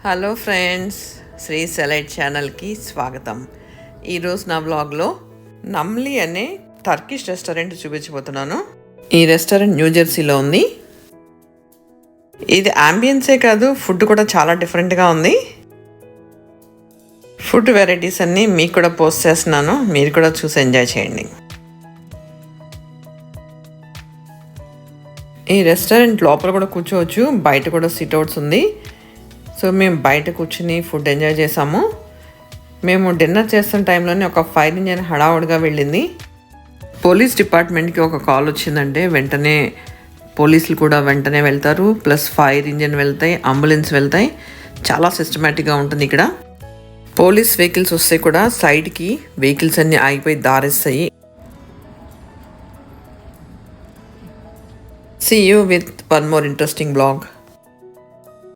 Hello friends, Shri సెలైట్ ఛానల్కి స్వాగతం. ఈరోజు నా వ్లాగ్లో నమ్లీ అనే టర్కిష్ రెస్టారెంట్ చూపించబోతున్నాను. ఈ రెస్టారెంట్ న్యూ జెర్సీలో ఉంది. ఇది అంబియన్సే కాదు, ఫుడ్ కూడా చాలా డిఫరెంట్గా ఉంది. ఫుడ్ వెరైటీస్ అన్నీ మీకు కూడా పోస్ట్ చేస్తున్నాను, మీరు కూడా చూసి ఎంజాయ్ చేయండి. ఈ రెస్టారెంట్ లోపల కూడా కూర్చోవచ్చు, బయట కూడా సిట్అవుట్స్ ఉంది. సో మేము బయట కూర్చుని ఫుడ్ ఎంజాయ్ చేసాము. మేము డిన్నర్ చేస్తున్న టైంలోనే ఒక ఫైర్ ఇంజన్ హడావుడిగా వెళ్ళింది. పోలీస్ డిపార్ట్మెంట్కి ఒక కాల్ వచ్చిందంటే వెంటనే పోలీసులు కూడా వెంటనే వెళ్తారు, ప్లస్ ఫైర్ ఇంజన్ వెళ్తాయి, అంబులెన్స్ వెళ్తాయి. చాలా సిస్టమేటిక్గా ఉంటుంది ఇక్కడ. పోలీస్ వెహికల్స్ వస్తే కూడా సైడ్కి వెహికల్స్ అన్నీ ఆగిపోయి దారిస్తాయి. See you with one more interesting vlog.